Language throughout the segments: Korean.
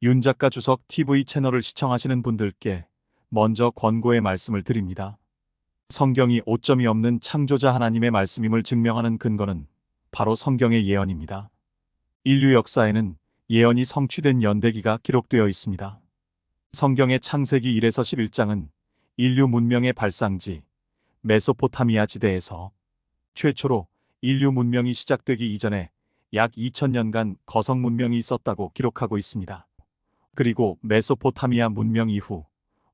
윤 작가 주석 TV 채널을 시청하시는 분들께 먼저 권고의 말씀을 드립니다. 성경이 오점이 없는 창조자 하나님의 말씀임을 증명하는 근거는 바로 성경의 예언입니다. 인류 역사에는 예언이 성취된 연대기가 기록되어 있습니다. 성경의 창세기 1에서 11장은 인류 문명의 발상지 메소포타미아 지대에서 최초로 인류 문명이 시작되기 이전에 약 2000년간 거성 문명이 있었다고 기록하고 있습니다. 그리고 메소포타미아 문명 이후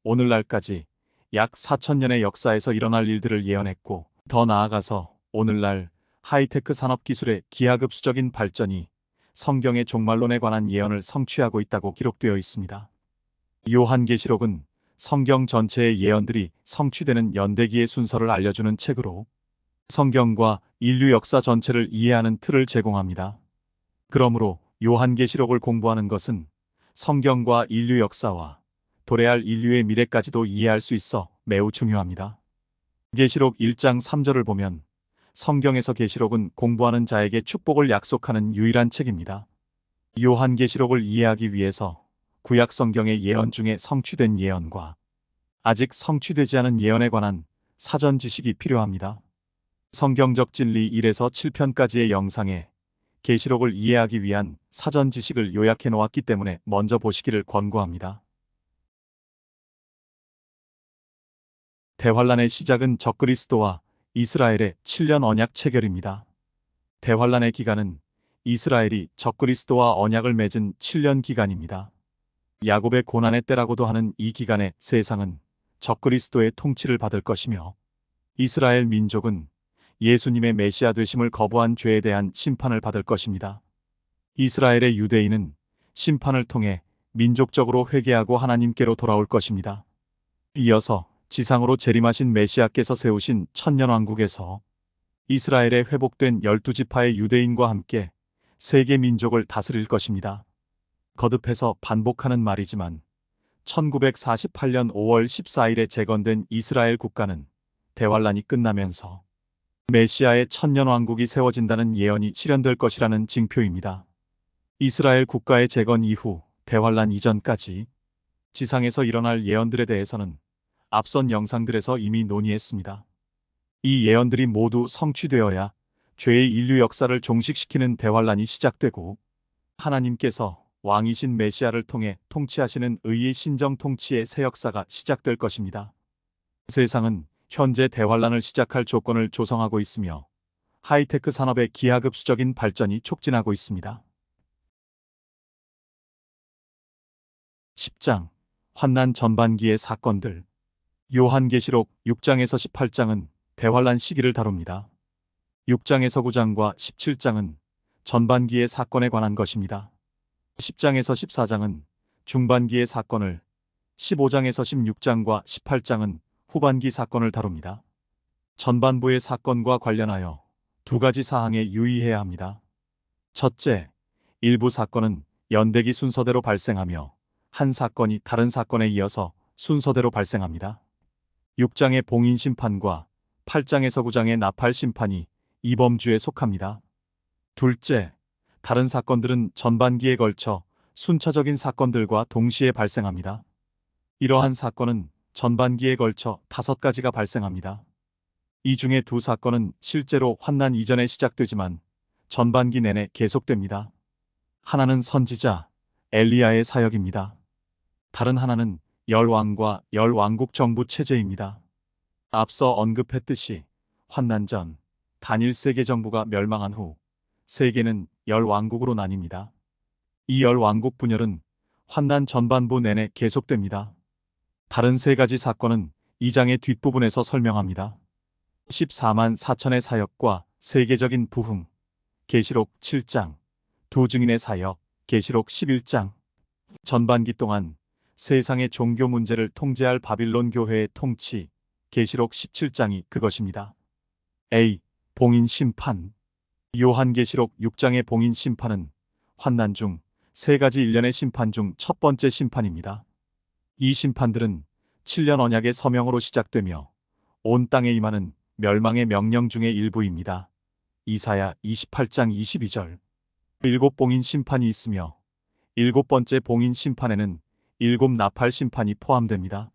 오늘날까지 약 4000년의 역사에서 일어날 일들을 예언했고, 더 나아가서 오늘날 하이테크 산업 기술의 기하급수적인 발전이 성경의 종말론에 관한 예언을 성취하고 있다고 기록되어 있습니다. 요한계시록은 성경 전체의 예언들이 성취되는 연대기의 순서를 알려주는 책으로 성경과 인류 역사 전체를 이해하는 틀을 제공합니다. 그러므로 요한계시록을 공부하는 것은 성경과 인류 역사와 도래할 인류의 미래까지도 이해할 수 있어 매우 중요합니다. 계시록 1장 3절을 보면 성경에서 계시록은 공부하는 자에게 축복을 약속하는 유일한 책입니다. 요한계시록을 이해하기 위해서 구약 성경의 예언 중에 성취된 예언과 아직 성취되지 않은 예언에 관한 사전 지식이 필요합니다. 성경적 진리 1에서 7편까지의 영상에 계시록을 이해하기 위한 사전 지식을 요약해 놓았기 때문에 먼저 보시기를 권고합니다. 대환란의 시작은 적그리스도와 이스라엘의 7년 언약 체결입니다. 대환란의 기간은 이스라엘이 적그리스도와 언약을 맺은 7년 기간입니다. 야곱의 고난의 때라고도 하는 이 기간에 세상은 적그리스도의 통치를 받을 것이며, 이스라엘 민족은 예수님의 메시아 되심을 거부한 죄에 대한 심판을 받을 것입니다. 이스라엘의 유대인은 심판을 통해 민족적으로 회개하고 하나님께로 돌아올 것입니다. 이어서 지상으로 재림하신 메시아께서 세우신 천년왕국에서 이스라엘의 회복된 12지파의 유대인과 함께 세계 민족을 다스릴 것입니다. 거듭해서 반복하는 말이지만 1948년 5월 14일에 재건된 이스라엘 국가는 대환란이 끝나면서 메시아의 천년왕국이 세워진다는 예언이 실현될 것이라는 징표입니다. 이스라엘 국가의 재건 이후 대환란 이전까지 지상에서 일어날 예언들에 대해서는 앞선 영상들에서 이미 논의했습니다. 이 예언들이 모두 성취되어야 죄의 인류 역사를 종식시키는 대환란이 시작되고, 하나님께서 왕이신 메시아를 통해 통치하시는 의의 신정 통치의 새 역사가 시작될 것입니다. 세상은 현재 대환란을 시작할 조건을 조성하고 있으며 하이테크 산업의 기하급수적인 발전이 촉진하고 있습니다. 10장 환난 전반기의 사건들. 요한계시록 6장에서 18장은 대환란 시기를 다룹니다. 6장에서 9장과 17장은 전반기의 사건에 관한 것입니다. 10장에서 14장은 중반기의 사건을, 15장에서 16장과 18장은 후반기 사건을 다룹니다. 전반부의 사건과 관련하여 두 가지 사항에 유의해야 합니다. 첫째, 일부 사건은 연대기 순서대로 발생하며 한 사건이 다른 사건에 이어서 순서대로 발생합니다. 6장의 봉인심판과 8장에서 9장의 나팔심판이 이 범주에 속합니다. 둘째, 다른 사건들은 전반기에 걸쳐 순차적인 사건들과 동시에 발생합니다. 이러한 사건은 전반기에 걸쳐 5가지가 발생합니다. 이 중에 두 사건은 실제로 환난 이전에 시작되지만 전반기 내내 계속됩니다. 하나는 선지자 엘리야의 사역입니다. 다른 하나는 열왕과 열왕국 정부 체제입니다. 앞서 언급했듯이 환난 전 단일 세계 정부가 멸망한 후 세계는 열왕국으로 나뉩니다. 이 열왕국 분열은 환난 전반부 내내 계속됩니다. 다른 세 가지 사건은 2장의 뒷부분에서 설명합니다. 14만 4천의 사역과 세계적인 부흥, 계시록 7장, 두 증인의 사역, 계시록 11장. 전반기 동안 세상의 종교 문제를 통제할 바빌론 교회의 통치, 계시록 17장이 그것입니다. A. 봉인 심판. 요한계시록 6장의 봉인 심판은 환난 중 세 가지 일련의 심판 중 첫 번째 심판입니다. 이 심판들은 7년 언약의 서명으로 시작되며 온 땅에 임하는 멸망의 명령 중의 일부입니다. 이사야 28장 22절. 7봉인 심판이 있으며 7번째 봉인 심판에는 7 나팔 심판이 포함됩니다.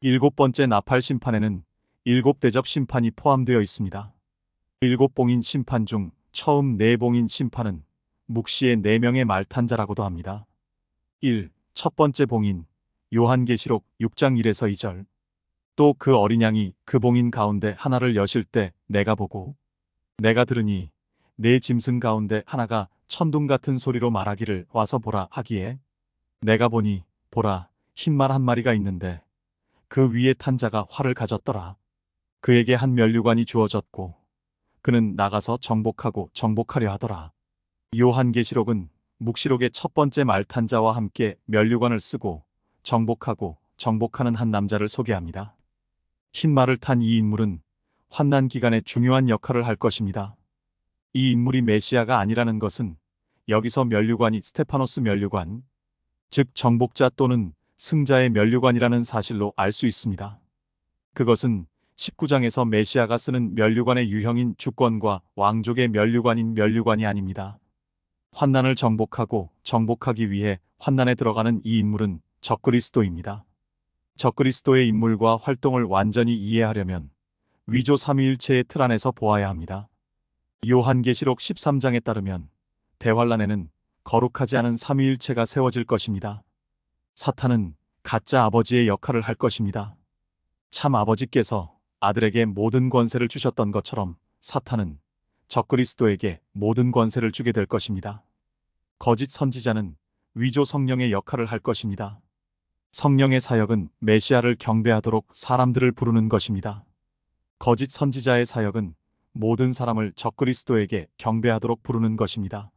7번째 나팔 심판에는 7 대접 심판이 포함되어 있습니다. 7봉인 심판 중 처음 4봉인 심판은 묵시의 4명의 말탄자라고도 합니다. 1. 첫 번째 봉인 요한계시록 6장 1에서 2절. 또 그 어린 양이 그 봉인 가운데 하나를 여실 때 내가 보고 내가 들으니 네 짐승 가운데 하나가 천둥 같은 소리로 말하기를 와서 보라 하기에 내가 보니 보라 흰말 한 마리가 있는데 그 위에 탄 자가 활을 가졌더라. 그에게 한 면류관이 주어졌고 그는 나가서 정복하고 정복하려 하더라. 요한계시록은 묵시록의 첫 번째 말탄자와 함께 면류관을 쓰고 정복하고 정복하는 한 남자를 소개합니다. 흰 말을 탄 이 인물은 환난 기간에 중요한 역할을 할 것입니다. 이 인물이 메시아가 아니라는 것은 여기서 면류관이 스테파노스 면류관, 즉 정복자 또는 승자의 면류관이라는 사실로 알 수 있습니다. 그것은 19장에서 메시아가 쓰는 면류관의 유형인 주권과 왕족의 면류관인 면류관이 아닙니다. 환난을 정복하고 정복하기 위해 환난에 들어가는 이 인물은 적그리스도입니다. 적그리스도의 인물과 활동을 완전히 이해하려면 위조 삼위일체의 틀 안에서 보아야 합니다. 요한계시록 13장에 따르면 대환란에는 거룩하지 않은 삼위일체가 세워질 것입니다. 사탄은 가짜 아버지의 역할을 할 것입니다. 참 아버지께서 아들에게 모든 권세를 주셨던 것처럼 사탄은 적그리스도에게 모든 권세를 주게 될 것입니다. 거짓 선지자는 위조 성령의 역할을 할 것입니다. 성령의 사역은 메시아를 경배하도록 사람들을 부르는 것입니다. 거짓 선지자의 사역은 모든 사람을 적그리스도에게 경배하도록 부르는 것입니다.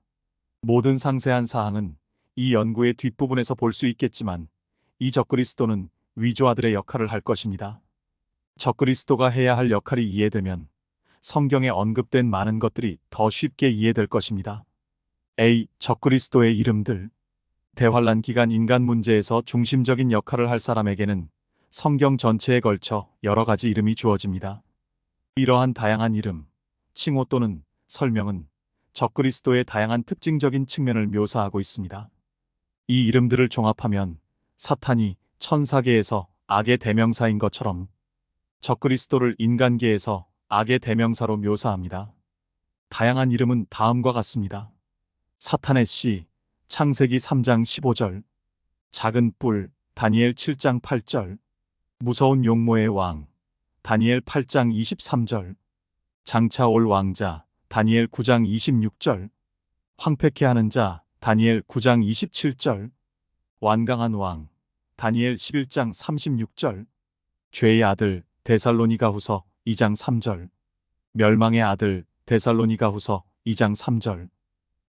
모든 상세한 사항은 이 연구의 뒷부분에서 볼 수 있겠지만 이 적그리스도는 위조아들의 역할을 할 것입니다. 적그리스도가 해야 할 역할이 이해되면 성경에 언급된 많은 것들이 더 쉽게 이해될 것입니다. A. 적그리스도의 이름들. 대환란 기간 인간 문제에서 중심적인 역할을 할 사람에게는 성경 전체에 걸쳐 여러 가지 이름이 주어집니다. 이러한 다양한 이름, 칭호 또는 설명은 적그리스도의 다양한 특징적인 측면을 묘사하고 있습니다. 이 이름들을 종합하면 사탄이 천사계에서 악의 대명사인 것처럼 적그리스도를 인간계에서 악의 대명사로 묘사합니다. 다양한 이름은 다음과 같습니다. 사탄의 씨, 창세기 3장 15절, 작은 뿔, 다니엘 7장 8절, 무서운 용모의 왕, 다니엘 8장 23절, 장차 올 왕자, 다니엘 9장 26절, 황폐케 하는 자, 다니엘 9장 27절, 완강한 왕, 다니엘 11장 36절, 죄의 아들, 데살로니가후서 2장 3절, 멸망의 아들, 데살로니가후서 2장 3절,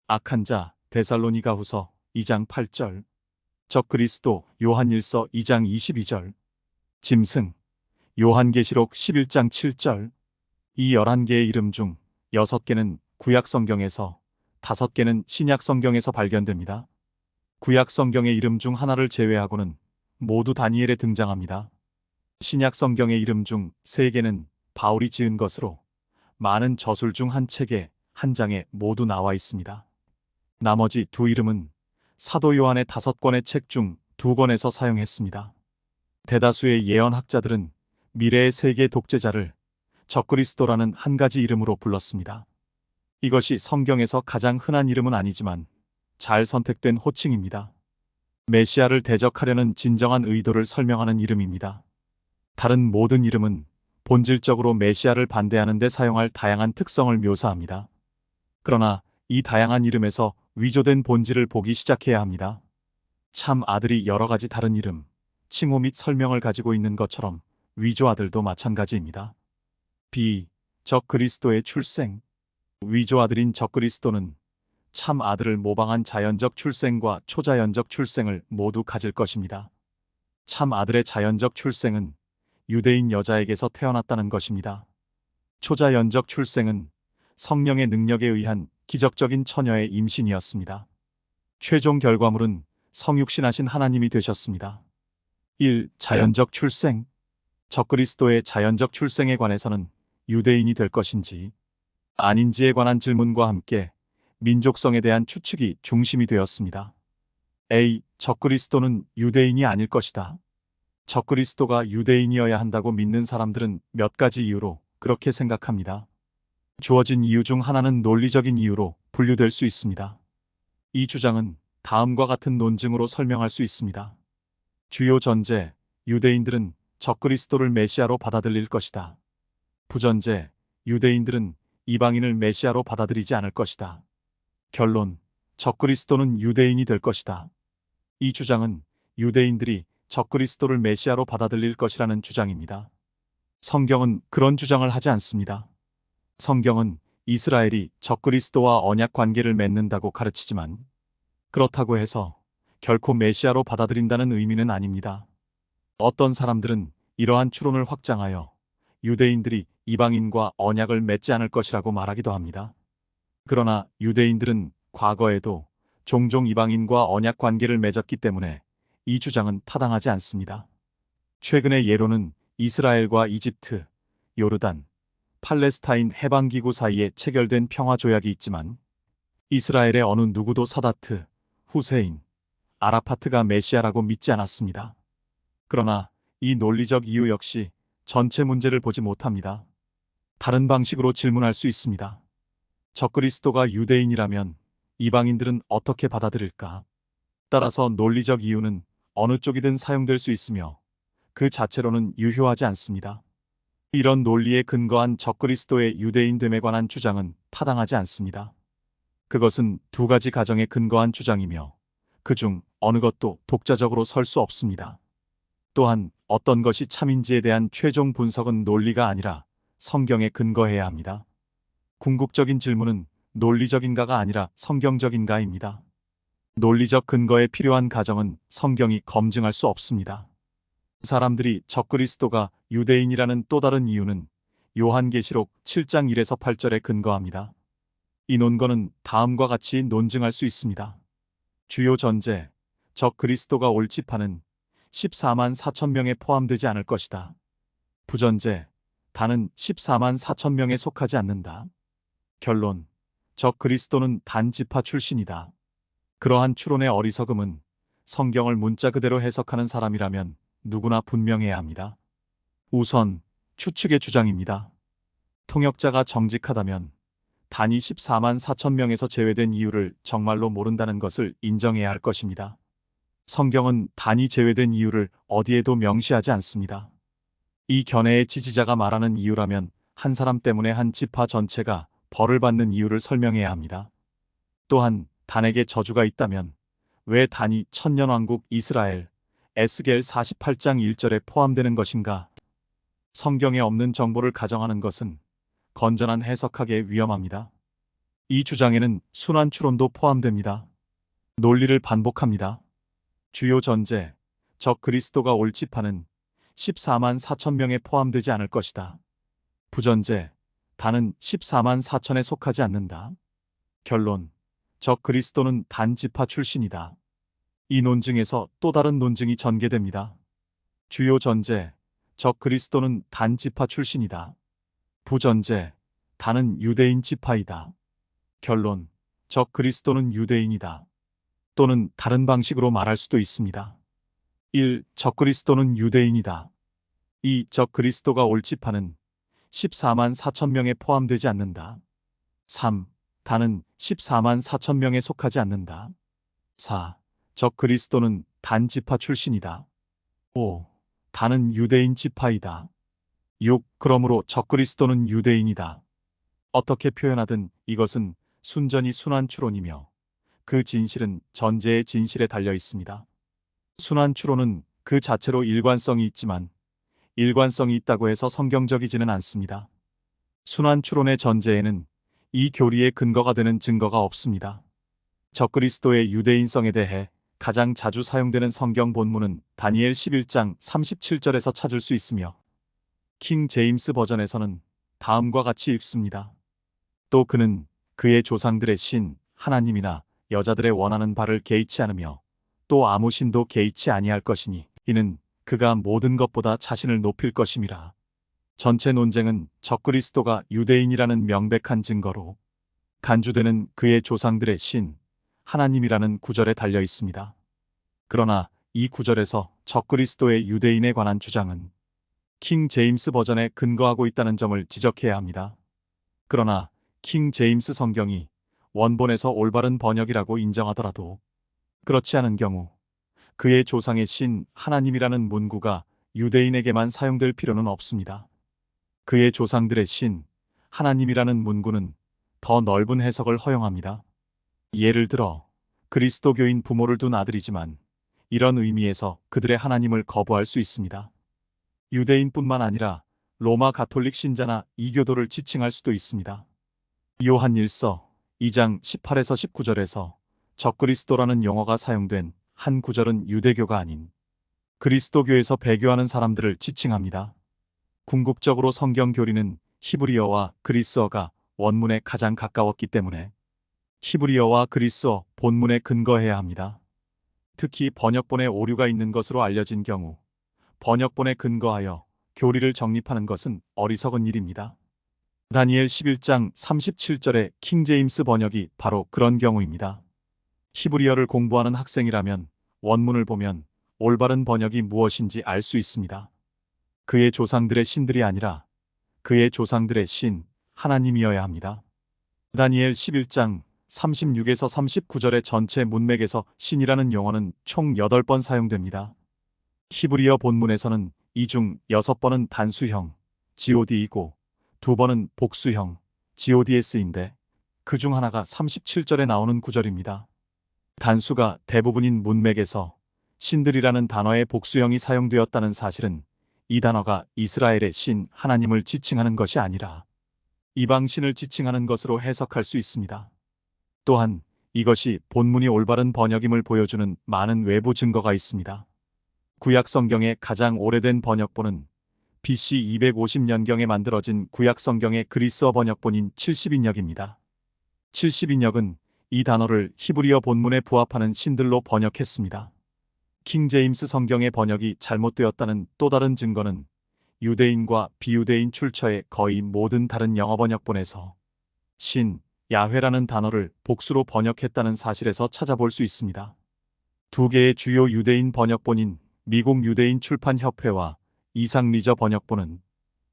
악한 자, 데살로니가후서 2장 8절, 적그리스도, 요한일서 2장 22절, 짐승, 요한계시록 11장 7절. 이 11개의 이름 중 6개는 구약성경에서 5개는 신약성경에서 발견됩니다. 구약성경의 이름 중 하나를 제외하고는 모두 다니엘에 등장합니다. 신약성경의 이름 중 3개는 바울이 지은 것으로 많은 저술 중 한 책에 한 장에 모두 나와 있습니다. 나머지 2 이름은 사도 요한의 5권의 책 중 2권에서 사용했습니다. 대다수의 예언학자들은 미래의 세계 독재자를 적그리스도라는 한 가지 이름으로 불렀습니다. 이것이 성경에서 가장 흔한 이름은 아니지만 잘 선택된 호칭입니다. 메시아를 대적하려는 진정한 의도를 설명하는 이름입니다. 다른 모든 이름은 본질적으로 메시아를 반대하는 데 사용할 다양한 특성을 묘사합니다. 그러나 이 다양한 이름에서 위조된 본질을 보기 시작해야 합니다. 참 아들이 여러 가지 다른 이름, 칭호 및 설명을 가지고 있는 것처럼 위조 아들도 마찬가지입니다. B. 적그리스도의 출생. 위조 아들인 적그리스도는 참 아들을 모방한 자연적 출생과 초자연적 출생을 모두 가질 것입니다. 참 아들의 자연적 출생은 유대인 여자에게서 태어났다는 것입니다. 초자연적 출생은 성령의 능력에 의한 기적적인 처녀의 임신이었습니다. 최종 결과물은 성육신하신 하나님이 되셨습니다. 1. 자연적 출생. 적그리스도의 자연적 출생에 관해서는 유대인이 될 것인지 아닌지에 관한 질문과 함께 민족성에 대한 추측이 중심이 되었습니다. A. 적그리스도는 유대인이 아닐 것이다. 적그리스도가 유대인이어야 한다고 믿는 사람들은 몇 가지 이유로 그렇게 생각합니다. 주어진 이유 중 하나는 논리적인 이유로 분류될 수 있습니다. 이 주장은 다음과 같은 논증으로 설명할 수 있습니다. 주요 전제, 유대인들은 적그리스도를 메시아로 받아들일 것이다. 부전제, 유대인들은 이방인을 메시아로 받아들이지 않을 것이다. 결론, 적그리스도는 유대인이 될 것이다. 이 주장은 유대인들이 적그리스도를 메시아로 받아들일 것이라는 주장입니다. 성경은 그런 주장을 하지 않습니다. 성경은 이스라엘이 적그리스도와 언약 관계를 맺는다고 가르치지만 그렇다고 해서 결코 메시아로 받아들인다는 의미는 아닙니다. 어떤 사람들은 이러한 추론을 확장하여 유대인들이 이방인과 언약을 맺지 않을 것이라고 말하기도 합니다. 그러나 유대인들은 과거에도 종종 이방인과 언약 관계를 맺었기 때문에 이 주장은 타당하지 않습니다. 최근의 예로는 이스라엘과 이집트, 요르단, 팔레스타인 해방기구 사이에 체결된 평화조약이 있지만 이스라엘의 어느 누구도 사다트, 후세인, 아라파트가 메시아라고 믿지 않았습니다. 그러나 이 논리적 이유 역시 전체 문제를 보지 못합니다. 다른 방식으로 질문할 수 있습니다. 적그리스도가 유대인이라면 이방인들은 어떻게 받아들일까? 따라서 논리적 이유는 어느 쪽이든 사용될 수 있으며 그 자체로는 유효하지 않습니다. 이런 논리에 근거한 적그리스도의 유대인됨에 관한 주장은 타당하지 않습니다. 그것은 두 가지 가정에 근거한 주장이며 그중 어느 것도 독자적으로 설 수 없습니다. 또한 어떤 것이 참인지에 대한 최종 분석은 논리가 아니라 성경에 근거해야 합니다. 궁극적인 질문은 논리적인가가 아니라 성경적인가입니다. 논리적 근거에 필요한 가정은 성경이 검증할 수 없습니다. 사람들이 적그리스도가 유대인이라는 또 다른 이유는 요한계시록 7장 1에서 8절에 근거합니다. 이 논거는 다음과 같이 논증할 수 있습니다. 주요 전제, 적그리스도가 올 지파는 14만 4천 명에 포함되지 않을 것이다. 부전제, 단은 14만 4천 명에 속하지 않는다. 결론, 적그리스도는 단 지파 출신이다. 그러한 추론의 어리석음은 성경을 문자 그대로 해석하는 사람이라면 누구나 분명해야 합니다. 우선 추측의 주장입니다. 통역자가 정직하다면 단이 14만 4천 명에서 제외된 이유를 정말로 모른다는 것을 인정해야 할 것입니다. 성경은 단이 제외된 이유를 어디에도 명시하지 않습니다. 이 견해의 지지자가 말하는 이유라면 한 사람 때문에 한 지파 전체가 벌을 받는 이유를 설명해야 합니다. 또한 단에게 저주가 있다면 왜 단이 천년왕국 이스라엘 에스겔 48장 1절에 포함되는 것인가? 성경에 없는 정보를 가정하는 것은 건전한 해석하기에 위험합니다. 이 주장에는 순환 추론도 포함됩니다. 논리를 반복합니다. 주요 전제, 적그리스도가 올 지파는 14만 4천 명에 포함되지 않을 것이다. 부전제, 단은 14만 4천에 속하지 않는다. 결론, 적그리스도는 단 지파 출신이다. 이 논증에서 또 다른 논증이 전개됩니다. 주요 전제, 적그리스도는 단 지파 출신이다. 부전제, 단은 유대인 지파이다. 결론, 적그리스도는 유대인이다. 또는 다른 방식으로 말할 수도 있습니다. 1. 적그리스도는 유대인이다. 2. 적그리스도가 올 지파는 14만 4천 명에 포함되지 않는다. 3. 단은 14만 4천 명에 속하지 않는다. 4. 적그리스도는 단 지파 출신이다. 5. 단은 유대인 지파이다. 6. 그러므로 적그리스도는 유대인이다. 어떻게 표현하든 이것은 순전히 순환 추론이며 그 진실은 전제의 진실에 달려 있습니다. 순환 추론은 그 자체로 일관성이 있지만 일관성이 있다고 해서 성경적이지는 않습니다. 순환 추론의 전제에는 이 교리의 근거가 되는 증거가 없습니다. 적그리스도의 유대인성에 대해 가장 자주 사용되는 성경 본문은 다니엘 11장 37절에서 찾을 수 있으며 킹 제임스 버전에서는 다음과 같이 읽습니다. 또 그는 그의 조상들의 신 하나님이나 여자들의 원하는 바를 개의치 않으며 또 아무 신도 개의치 아니할 것이니 이는 그가 모든 것보다 자신을 높일 것임이라. 전체 논쟁은 적그리스도가 유대인이라는 명백한 증거로 간주되는 그의 조상들의 신 하나님이라는 구절에 달려 있습니다. 그러나 이 구절에서 적그리스도의 유대인에 관한 주장은 킹 제임스 버전에 근거하고 있다는 점을 지적해야 합니다. 그러나 킹 제임스 성경이 원본에서 올바른 번역이라고 인정하더라도 그렇지 않은 경우 그의 조상의 신 하나님이라는 문구가 유대인에게만 사용될 필요는 없습니다. 그의 조상들의 신 하나님이라는 문구는 더 넓은 해석을 허용합니다. 예를 들어 그리스도교인 부모를 둔 아들이지만 이런 의미에서 그들의 하나님을 거부할 수 있습니다. 유대인뿐만 아니라 로마 가톨릭 신자나 이교도를 지칭할 수도 있습니다. 요한 1서 2장 18에서 19절에서 적그리스도라는 용어가 사용된 한 구절은 유대교가 아닌 그리스도교에서 배교하는 사람들을 지칭합니다. 궁극적으로 성경 교리는 히브리어와 그리스어가 원문에 가장 가까웠기 때문에 히브리어와 그리스어 본문에 근거해야 합니다. 특히 번역본에 오류가 있는 것으로 알려진 경우 번역본에 근거하여 교리를 정립하는 것은 어리석은 일입니다. 다니엘 11장 37절의 킹제임스 번역이 바로 그런 경우입니다. 히브리어를 공부하는 학생이라면 원문을 보면 올바른 번역이 무엇인지 알 수 있습니다. 그의 조상들의 신들이 아니라 그의 조상들의 신 하나님이어야 합니다. 다니엘 11장 36에서 39절의 전체 문맥에서 신이라는 용어는 총 8번 사용됩니다. 히브리어 본문에서는 이 중 6번은 단수형 god이고 2번은 복수형 gods인데 그 중 하나가 37절에 나오는 구절입니다. 단수가 대부분인 문맥에서 신들이라는 단어의 복수형이 사용되었다는 사실은 이 단어가 이스라엘의 신 하나님을 지칭하는 것이 아니라 이방신을 지칭하는 것으로 해석할 수 있습니다. 또한 이것이 본문이 올바른 번역임을 보여주는 많은 외부 증거가 있습니다. 구약 성경의 가장 오래된 번역본은 BC 250년경에 만들어진 구약 성경의 그리스어 번역본인 70인역입니다. 70인역은 이 단어를 히브리어 본문에 부합하는 신들로 번역했습니다. 킹 제임스 성경의 번역이 잘못되었다는 또 다른 증거는 유대인과 비유대인 출처의 거의 모든 다른 영어 번역본에서 신, 야훼라는 단어를 복수로 번역했다는 사실에서 찾아볼 수 있습니다. 두 개의 주요 유대인 번역본인 미국 유대인 출판협회와 이상 리저 번역본은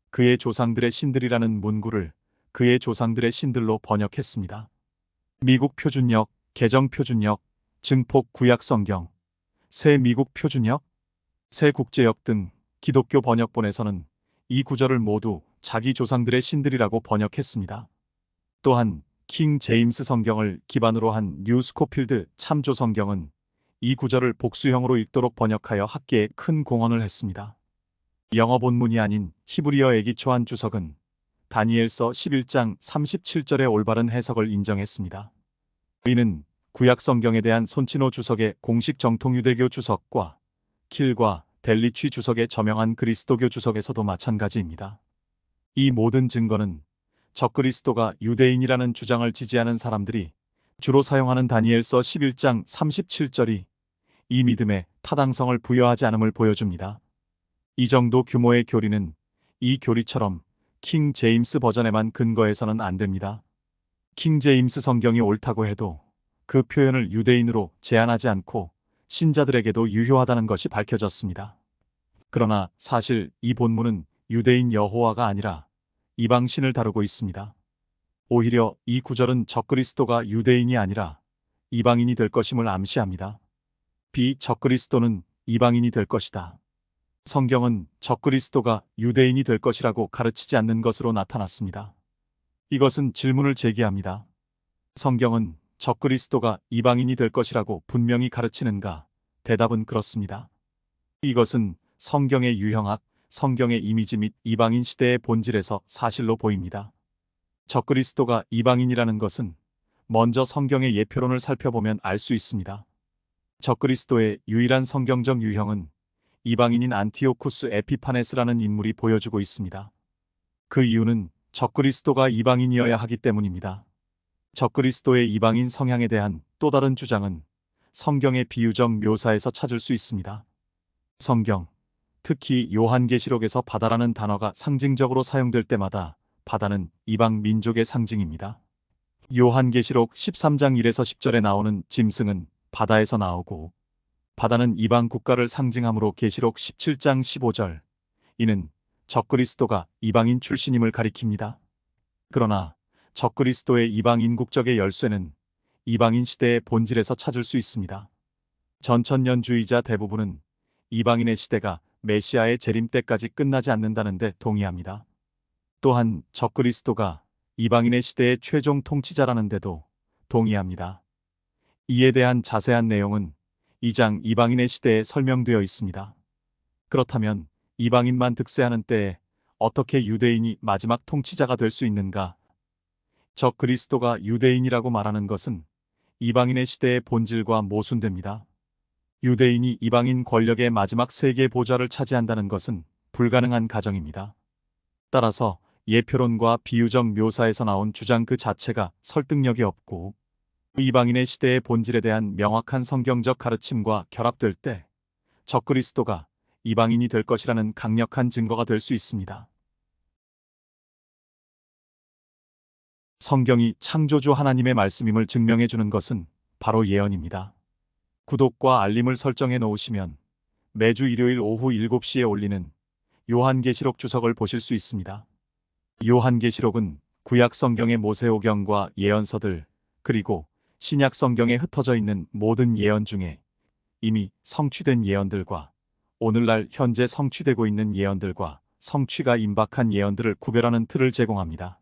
그의 조상들의 신들이라는 문구를 그의 조상들의 신들로 번역했습니다. 미국 표준역, 개정 표준역, 증폭 구약 성경, 새 미국 표준역, 새 국제역 등 기독교 번역본에서는 이 구절을 모두 자기 조상들의 신들이라고 번역했습니다. 또한 킹 제임스 성경을 기반으로 한 뉴 스코필드 참조 성경은 이 구절을 복수형으로 읽도록 번역하여 학계에 큰 공헌을 했습니다. 영어 본문이 아닌 히브리어 애기초안 주석은 다니엘서 11장 37절의 올바른 해석을 인정했습니다. 이는 구약 성경에 대한 손치노 주석의 공식 정통 유대교 주석과 킬과 델리취 주석의 저명한 그리스도교 주석에서도 마찬가지입니다. 이 모든 증거는 적그리스도가 유대인이라는 주장을 지지하는 사람들이 주로 사용하는 다니엘서 11장 37절이 이 믿음에 타당성을 부여하지 않음을 보여줍니다. 이 정도 규모의 교리는 이 교리처럼 킹 제임스 버전에만 근거해서는 안 됩니다. 킹 제임스 성경이 옳다고 해도 그 표현을 유대인으로 제한하지 않고 신자들에게도 유효하다는 것이 밝혀졌습니다. 그러나 사실 이 본문은 유대인 여호와가 아니라 이방신을 다루고 있습니다. 오히려 이 구절은 적그리스도가 유대인이 아니라 이방인이 될 것임을 암시합니다. 적그리스도는 이방인이 될 것이다. 성경은 적그리스도가 유대인이 될 것이라고 가르치지 않는 것으로 나타났습니다. 이것은 질문을 제기합니다. 성경은 적그리스도가 이방인이 될 것이라고 분명히 가르치는가? 대답은 그렇습니다. 이것은 성경의 유형학, 성경의 이미지 및 이방인 시대의 본질에서 사실로 보입니다. 적그리스도가 이방인이라는 것은 먼저 성경의 예표론을 살펴보면 알 수 있습니다. 적그리스도의 유일한 성경적 유형은 이방인인 안티오쿠스 에피파네스라는 인물이 보여주고 있습니다. 그 이유는 적그리스도가 이방인이어야 하기 때문입니다. 적그리스도의 이방인 성향에 대한 또 다른 주장은 성경의 비유적 묘사에서 찾을 수 있습니다. 성경, 특히 요한계시록에서 바다라는 단어가 상징적으로 사용될 때마다 바다는 이방 민족의 상징입니다. 요한계시록 13장 1에서 10절에 나오는 짐승은 바다에서 나오고 바다는 이방 국가를 상징하므로 계시록 17장 15절. 이는 적그리스도가 이방인 출신임을 가리킵니다. 그러나 적그리스도의 이방인 국적의 열쇠는 이방인 시대의 본질에서 찾을 수 있습니다. 전천년주의자 대부분은 이방인의 시대가 메시아의 재림 때까지 끝나지 않는다는 데 동의합니다. 또한 적그리스도가 이방인의 시대의 최종 통치자라는 데도 동의합니다. 이에 대한 자세한 내용은 2장 이방인의 시대에 설명되어 있습니다. 그렇다면 이방인만 득세하는 때에 어떻게 유대인이 마지막 통치자가 될 수 있는가? 적그리스도가 유대인이라고 말하는 것은 이방인의 시대의 본질과 모순됩니다. 유대인이 이방인 권력의 마지막 세계 보좌를 차지한다는 것은 불가능한 가정입니다. 따라서 예표론과 비유적 묘사에서 나온 주장 그 자체가 설득력이 없고 이방인의 시대의 본질에 대한 명확한 성경적 가르침과 결합될 때 적그리스도가 이방인이 될 것이라는 강력한 증거가 될 수 있습니다. 성경이 창조주 하나님의 말씀임을 증명해 주는 것은 바로 예언입니다. 구독과 알림을 설정해 놓으시면 매주 일요일 오후 7시에 올리는 요한계시록 주석을 보실 수 있습니다. 요한계시록은 구약 성경의 모세오경과 예언서들 그리고 신약 성경에 흩어져 있는 모든 예언 중에 이미 성취된 예언들과 오늘날 현재 성취되고 있는 예언들과 성취가 임박한 예언들을 구별하는 틀을 제공합니다.